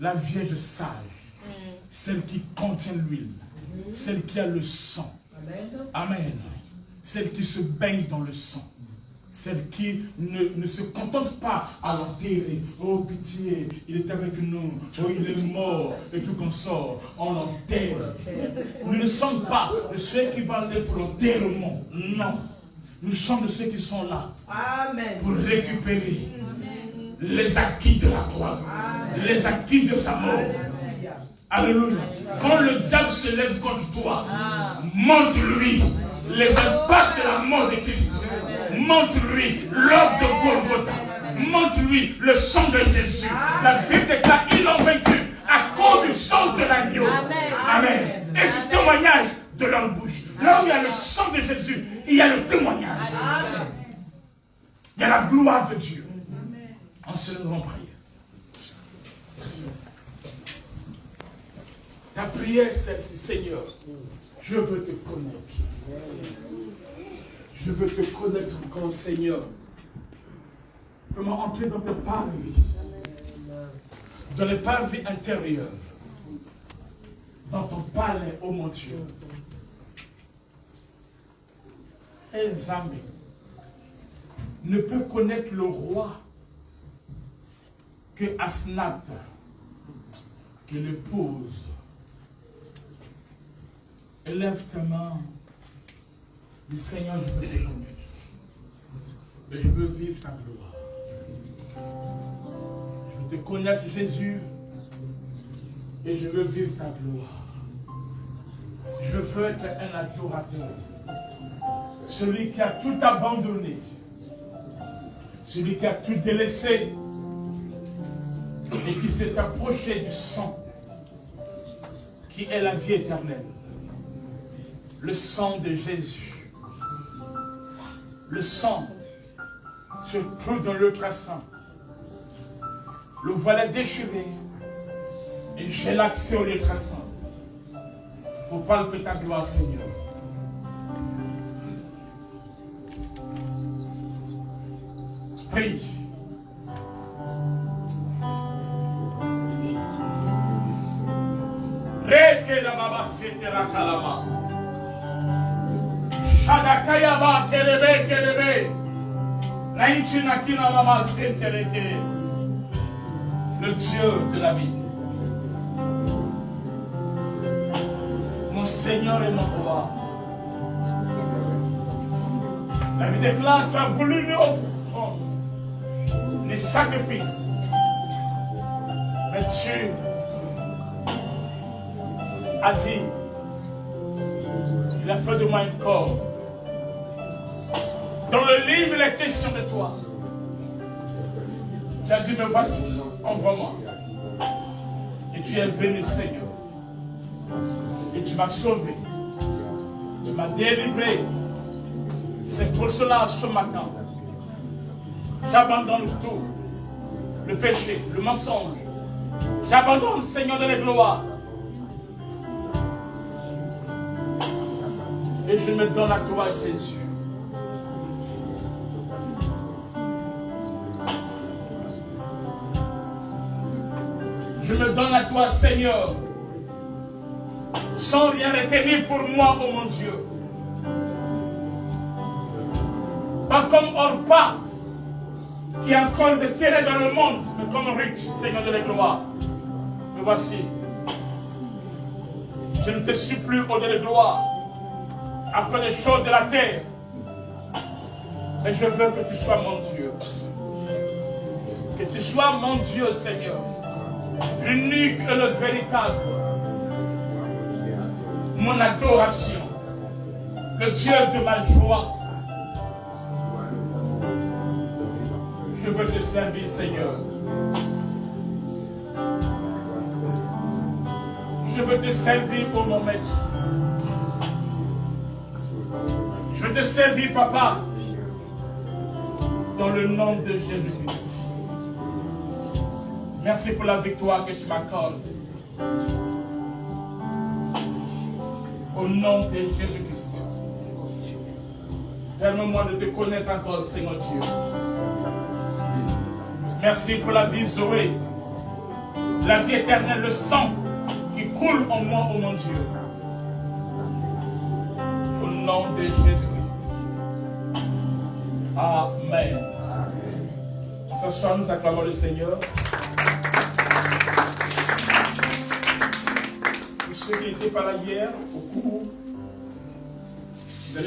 la Vierge sage. Celle qui contient l'huile. Celle qui a le sang. Amen. Celle qui se baigne dans le sang. Celle qui ne se contente pas à l'enterrer. Oh pitié, il est avec nous. Oh, il est mort. Et tout qu'on sort, on l'enterre. Nous ne sommes pas de ceux qui vont aller pour l'enterrement. Non. Nous sommes de ceux qui sont là. Amen. Pour récupérer les acquis de la croix. Amen. Les acquis de sa mort. Alléluia. Quand le diable se lève contre toi, montre-lui les impacts de la mort de Christ. Montre-lui l'œuvre de Golgotha. Montre-lui le sang de Jésus. La Bible déclare qu'ils l'ont vaincu à cause du sang de l'agneau. Amen. Et du témoignage de leur bouche. Là où il y a le sang de Jésus, il y a le témoignage. Il y a la gloire de Dieu. En se levant en prière. Ta prière, celle-ci, Seigneur, je veux te connaître. Je veux te connaître encore, Seigneur. Comment entrer dans tes parvis, dans les parvis intérieurs, dans ton palais, oh mon Dieu. Les amis ne peut connaître le roi que Asnath, que l'épouse. Élève ta main. Dis Seigneur, je veux te connaître. Et je veux vivre ta gloire. Je veux te connaître, Jésus. Et je veux vivre ta gloire. Je veux être un adorateur. Celui qui a tout abandonné. Celui qui a tout délaissé. Et qui s'est approché du sang. qui est la vie éternelle. Le sang de Jésus. Le sang, surtout dans l'ultrasaint. Le voilà déchiré. Et j'ai l'accès au l'ultrasaint. Pour palper ta gloire, Seigneur. Prie. Reke da baba sete la kalama. Shadakayaba kerebe kerebe. Naïchina kina mama sete reke. Le Dieu de la vie. Mon Seigneur et mon roi. La Bible déclare, tu as voulu nous offrir les sacrifices. Mais tu as dit, il a fait de moi un corps. Dans le livre, il est question de toi. Tu as dit, me voici, envoie-moi. Et tu es venu, Seigneur. Et tu m'as sauvé. Tu m'as délivré. C'est pour cela, ce matin, j'abandonne tout. Le péché, le mensonge. J'abandonne, Seigneur de la gloire. Et je me donne à toi, Jésus. Je me donne à toi, Seigneur. Sans rien retenir pour moi, oh mon Dieu. Pas comme Orpa, qui a encore des terres dans le monde, mais comme Ruth, Seigneur de la gloire. Me voici. Je ne te suis plus au de la gloire, après les choses de la terre. Mais je veux que tu sois mon Dieu. Que tu sois mon Dieu, Seigneur. L'unique et le véritable. Mon adoration. Le Dieu de ma joie. Je veux te servir, Seigneur. Je veux te servir, oh mon maître. Je veux te servir, Papa. Dans le nom de Jésus-Christ. Merci pour la victoire que tu m'accordes. Au nom de Jésus-Christ. Permets-moi de te connaître encore, Seigneur Dieu. Merci pour la vie Zoé. La vie éternelle, le sang qui coule en moi, oh mon Dieu. Au nom de Jésus-Christ. Amen. Ce soir, nous acclamons le Seigneur. Pour ceux qui n'étaient pas là hier, au cours